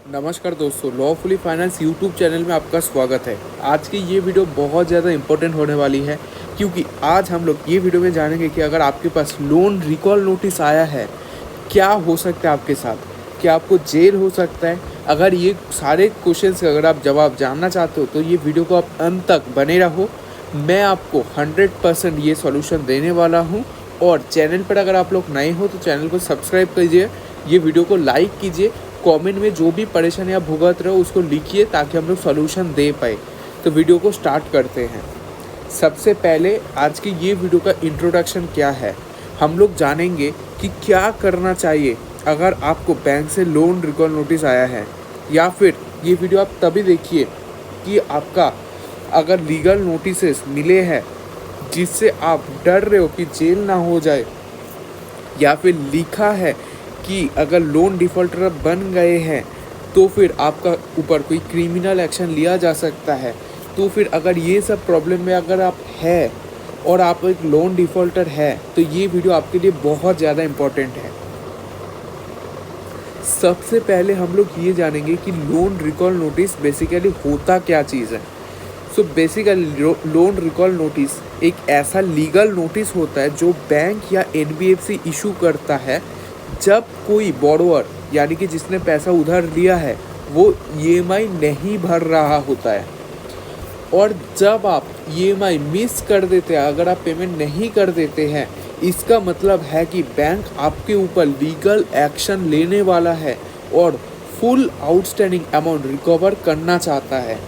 नमस्कार दोस्तों, lawfully finance YouTube channel में आपका स्वागत है। आज की ये वीडियो बहुत ज़्यादा इम्पोर्टेंट होने वाली है क्योंकि आज हम लोग ये वीडियो में जानेंगे कि अगर आपके पास लोन रिकॉल नोटिस आया है, क्या हो सकता है आपके साथ। क्या आपको जेल हो सकता है? अगर ये सारे क्वेश्चंस का अगर आप जवाब जानना चाहते हो तो ये वीडियो को आप अंत तक बने रहो। मैं आपको 100% ये सॉल्यूशन देने वाला हूँ। और चैनल पर अगर आप लोग नए हो तो चैनल को सब्सक्राइब कीजिए, ये वीडियो को लाइक कीजिए, कमेंट में जो भी परेशानी आप भुगत रहे हो उसको लिखिए ताकि हम लोग सॉल्यूशन दे पाए। तो वीडियो को स्टार्ट करते हैं। सबसे पहले आज की ये वीडियो का इंट्रोडक्शन क्या है, हम लोग जानेंगे कि क्या करना चाहिए अगर आपको बैंक से लोन रिकॉल नोटिस आया है, या फिर ये वीडियो आप तभी देखिए कि आपका अगर लीगल नोटिसेस मिले हैं जिससे आप डर रहे हो कि जेल ना हो जाए, या फिर लिखा है कि अगर लोन डिफ़ॉल्टर बन गए हैं तो फिर आपका ऊपर कोई क्रिमिनल एक्शन लिया जा सकता है। तो फिर अगर ये सब प्रॉब्लम में अगर आप है और आप एक लोन डिफ़ॉल्टर है तो ये वीडियो आपके लिए बहुत ज़्यादा इम्पोर्टेंट है। सबसे पहले हम लोग ये जानेंगे कि लोन रिकॉल नोटिस बेसिकली होता क्या चीज़ है। So basically loan recall notice एक ऐसा लीगल नोटिस होता है जो बैंक या एनबीएफसी इशू करता है जब कोई बोरोवर यानी कि जिसने पैसा उधार लिया है वो ईएमआई नहीं भर रहा होता है। और जब आप ईएमआई मिस कर देते हैं, अगर आप पेमेंट नहीं कर देते हैं, इसका मतलब है कि बैंक आपके ऊपर लीगल एक्शन लेने वाला है और फुल आउटस्टैंडिंग अमाउंट रिकवर करना चाहता है।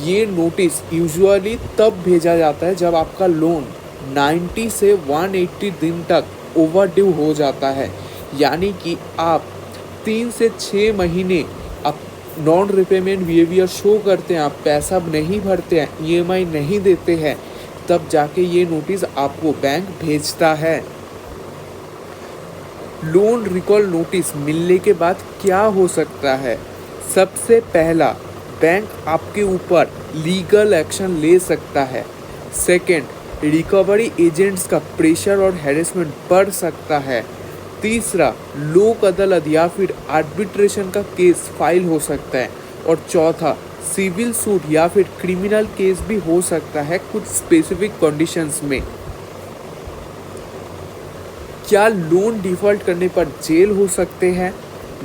ये नोटिस यूजुअली तब भेजा जाता है जब आपका लोन 90 से 180 दिन तक ओवरड्यू हो जाता है, यानी कि आप 3 से 6 महीने आप नॉन रिपेमेंट बिहेवियर शो करते हैं, आप पैसा नहीं भरते हैं, ईएमआई नहीं देते हैं, तब जाके ये नोटिस आपको बैंक भेजता है। लोन रिकॉल नोटिस मिलने के बाद क्या हो सकता है? सबसे पहला, बैंक आपके ऊपर लीगल एक्शन ले सकता है। सेकंड, रिकवरी एजेंट्स का प्रेशर और हैरेसमेंट बढ़ सकता है। तीसरा, लोक अदालत या फिर आर्बिट्रेशन का केस फाइल हो सकता है। और चौथा, सिविल सूट या फिर क्रिमिनल केस भी हो सकता है कुछ स्पेसिफिक कंडीशंस में। क्या लोन डिफ़ॉल्ट करने पर जेल हो सकते हैं?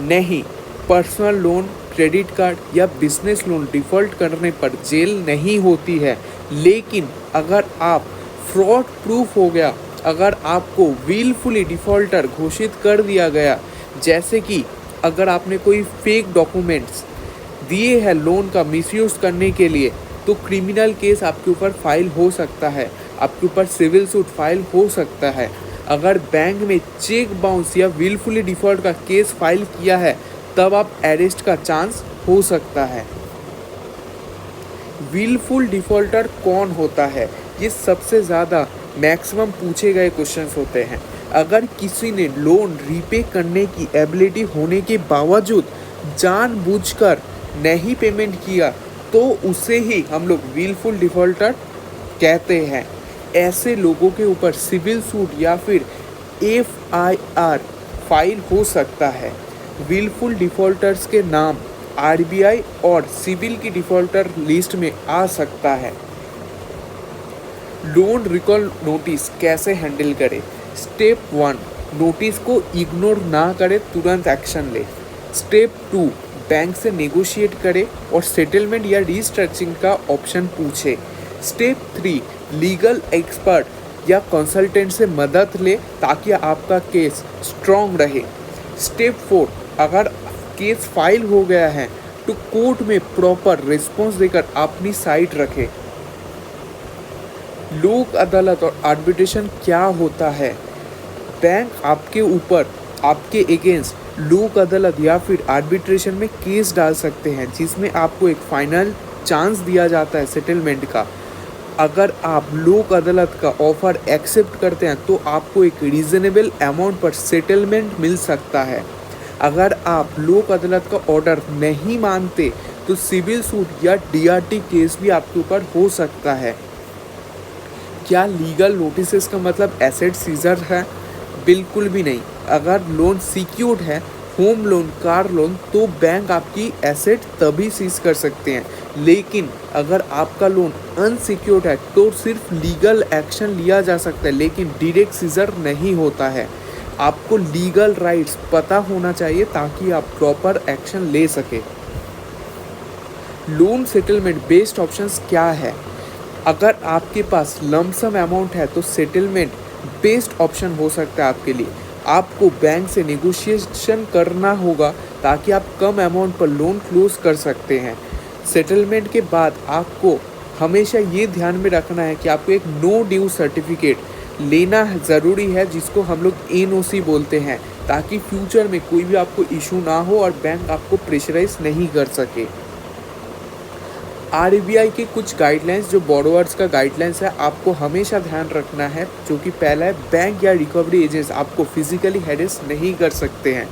नहीं, पर्सनल लोन, क्रेडिट कार्ड या बिजनेस लोन डिफ़ॉल्ट करने पर जेल नहीं होती है। लेकिन अगर आप फ्रॉड प्रूफ हो गया, अगर आपको विलफुली डिफ़ॉल्टर घोषित कर दिया गया, जैसे कि अगर आपने कोई फेक डॉक्यूमेंट्स दिए हैं लोन का मिसयूज़ करने के लिए, तो क्रिमिनल केस आपके ऊपर फाइल हो सकता है, आपके ऊपर सिविल सूट फाइल हो सकता है। अगर बैंक में चेक बाउंस या विलफुली डिफ़ॉल्ट का केस फाइल किया है तब आप अरेस्ट का चांस हो सकता है। विलफुल डिफ़ॉल्टर कौन होता है? ये सबसे ज़्यादा मैक्सिमम पूछे गए क्वेश्चंस होते हैं। अगर किसी ने लोन रीपे करने की एबिलिटी होने के बावजूद जानबूझकर नहीं पेमेंट किया तो उसे ही हम लोग विलफुल डिफ़ॉल्टर कहते हैं। ऐसे लोगों के ऊपर सिविल सूट या फिर एफआईआर फाइल हो सकता है। विलफुल डिफ़ॉल्टर्स के नाम आरबीआई और सिविल की डिफ़ॉल्टर लिस्ट में आ सकता है। लोन रिकॉल नोटिस कैसे हैंडल करें? स्टेप 1, नोटिस को इग्नोर ना करें, तुरंत एक्शन ले। स्टेप 2, बैंक से नेगोशिएट करें और सेटलमेंट या रीस्ट्रक्चरिंग का ऑप्शन पूछे। स्टेप 3, लीगल एक्सपर्ट या कंसल्टेंट से मदद ले ताकि आपका केस स्ट्रॉन्ग रहे। स्टेप 4, अगर केस फाइल हो गया है तो कोर्ट में प्रॉपर रिस्पॉन्स देकर अपनी साइड रखें। लोक अदालत और आर्बिट्रेशन क्या होता है? बैंक आपके ऊपर, आपके अगेंस्ट लोक अदालत या फिर आर्बिट्रेशन में केस डाल सकते हैं जिसमें आपको एक फाइनल चांस दिया जाता है सेटलमेंट का। अगर आप लोक अदालत का ऑफ़र एक्सेप्ट करते हैं तो आपको एक रीज़नेबल अमाउंट पर सेटलमेंट मिल सकता है। अगर आप लोक अदालत का ऑर्डर नहीं मानते तो सिविल सूट या डीआरटी केस भी आपके ऊपर हो सकता है। क्या लीगल नोटिसेस का मतलब एसेट सीजर है? बिल्कुल भी नहीं। अगर लोन सिक्योर्ड है होम लोन, कार लोन, तो बैंक आपकी एसेट तभी सीज कर सकते हैं। लेकिन अगर आपका लोन अनसिक्योर्ड है तो सिर्फ लीगल एक्शन लिया जा सकता है, लेकिन डायरेक्ट सीजर नहीं होता है। आपको लीगल राइट्स पता होना चाहिए ताकि आप प्रॉपर एक्शन ले सके। लोन सेटलमेंट बेस्ड ऑप्शंस क्या है? अगर आपके पास लमसम अमाउंट है तो सेटलमेंट बेस्ड ऑप्शन हो सकता है आपके लिए। आपको बैंक से नेगोशिएशन करना होगा ताकि आप कम अमाउंट पर लोन क्लोज कर सकते हैं। सेटलमेंट के बाद आपको हमेशा ये ध्यान में रखना है कि आपको एक नो ड्यू सर्टिफिकेट लेना ज़रूरी है, जिसको हम लोग एनओसी बोलते हैं, ताकि फ्यूचर में कोई भी आपको इशू ना हो और बैंक आपको प्रेशराइज नहीं कर सके। आरबीआई के कुछ गाइडलाइंस, जो बोरोवर्स का गाइडलाइंस है, आपको हमेशा ध्यान रखना है। जो कि पहला है, बैंक या रिकवरी एजेंट्स आपको फिजिकली हैरेस नहीं कर सकते हैं।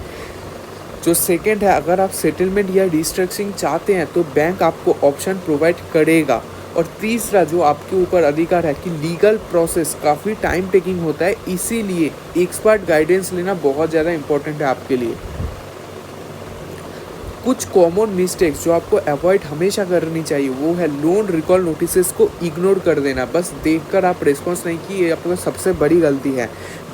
जो सेकंड है, अगर आप सेटलमेंट या रिस्ट्रक्चरिंग चाहते हैं तो बैंक आपको ऑप्शन प्रोवाइड करेगा। और तीसरा जो आपके ऊपर अधिकार है कि लीगल प्रोसेस काफ़ी टाइम टेकिंग होता है, इसीलिए एक्सपर्ट गाइडेंस लेना बहुत ज़्यादा इंपॉर्टेंट है आपके लिए। कुछ कॉमन मिस्टेक्स जो आपको अवॉइड हमेशा करनी चाहिए वो है लोन रिकॉल नोटिसेस को इग्नोर कर देना। बस देखकर आप रिस्पॉन्स नहीं किए, ये आपको सबसे बड़ी गलती है।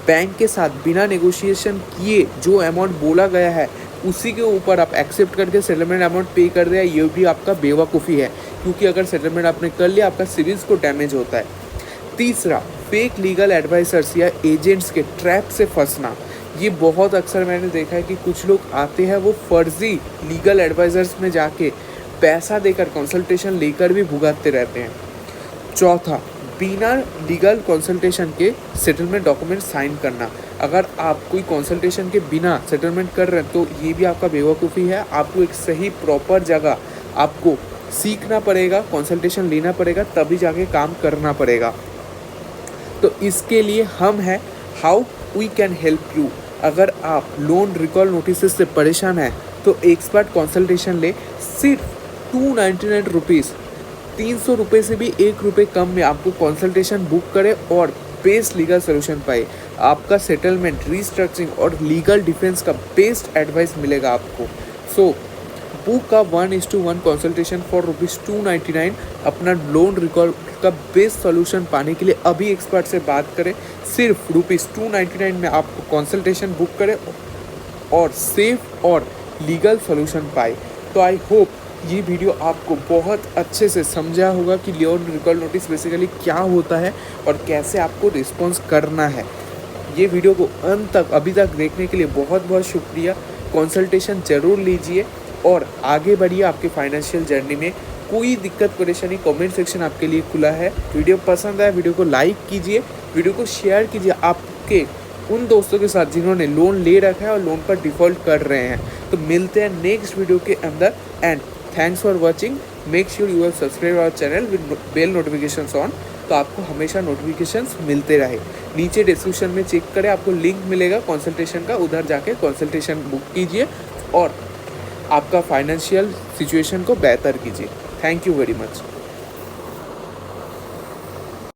बैंक के साथ बिना नेगोशिएशन किए जो अमाउंट बोला गया है उसी के ऊपर आप एक्सेप्ट करके सेटलमेंट अमाउंट पे कर दिया, ये भी आपका बेवकूफ़ी है, क्योंकि अगर सेटलमेंट आपने कर लिया आपका सिविल्स को डैमेज होता है। तीसरा, फेक लीगल एडवाइजर्स या एजेंट्स के ट्रैप से फंसना। ये बहुत अक्सर मैंने देखा है कि कुछ लोग आते हैं, वो फर्जी लीगल एडवाइजर्स में जाके पैसा देकर कंसल्टेशन लेकर भी भुगतते रहते हैं। चौथा, बिना लीगल कंसल्टेशन के सेटलमेंट डॉक्यूमेंट साइन करना। अगर आप कोई कंसल्टेशन के बिना सेटलमेंट कर रहे हैं तो ये भी आपका बेवकूफ़ी है। आपको एक सही प्रॉपर जगह आपको सीखना पड़ेगा, कंसल्टेशन लेना पड़ेगा, तभी जाके काम करना पड़ेगा। तो इसके लिए हम हैं how we can help you. अगर आप लोन रिकॉल नोटिस से परेशान हैं तो एक्सपर्ट कंसल्टेशन ले, सिर्फ 299 रुपीज़, 300 रुपये से भी ₹1 कम में आपको कंसल्टेशन बुक करें और बेस्ट लीगल सोल्यूशन पाए। आपका सेटलमेंट, रिस्ट्रक्चरिंग और लीगल डिफेंस का बेस्ट एडवाइस मिलेगा आपको। सो बुक का 1:1 कंसल्टेशन फॉर ₹299। अपना लोन रिकॉल का बेस्ट सोल्यूशन पाने के लिए अभी एक्सपर्ट से बात करें। सिर्फ ₹299 में आपको कंसल्टेशन बुक करें और सेफ और लीगल सोल्यूशन पाए। तो आई होप ये वीडियो आपको बहुत अच्छे से समझा होगा कि लोन रिकॉल नोटिस बेसिकली क्या होता है और कैसे आपको रिस्पॉन्स करना है। ये वीडियो को अंत तक अभी तक देखने के लिए बहुत बहुत शुक्रिया। कंसल्टेशन ज़रूर लीजिए और आगे बढ़िए आपके फाइनेंशियल जर्नी में। कोई दिक्कत परेशानी कमेंट सेक्शन आपके लिए खुला है। वीडियो पसंद आया वीडियो को लाइक कीजिए, वीडियो को शेयर कीजिए आपके उन दोस्तों के साथ जिन्होंने लोन ले रखा है और लोन पर डिफ़ॉल्ट कर रहे हैं। तो मिलते हैं नेक्स्ट वीडियो के अंदर and thanks for watching. Make sure you have subscribe our channel with bell notifications on, तो आपको हमेशा नोटिफिकेशंस मिलते रहे। नीचे डिस्क्रिप्शन में चेक करें, आपको लिंक मिलेगा कंसल्टेशन का, उधर जाके कंसल्टेशन बुक कीजिए और आपका फाइनेंशियल सिचुएशन को बेहतर कीजिए। Thank you very much.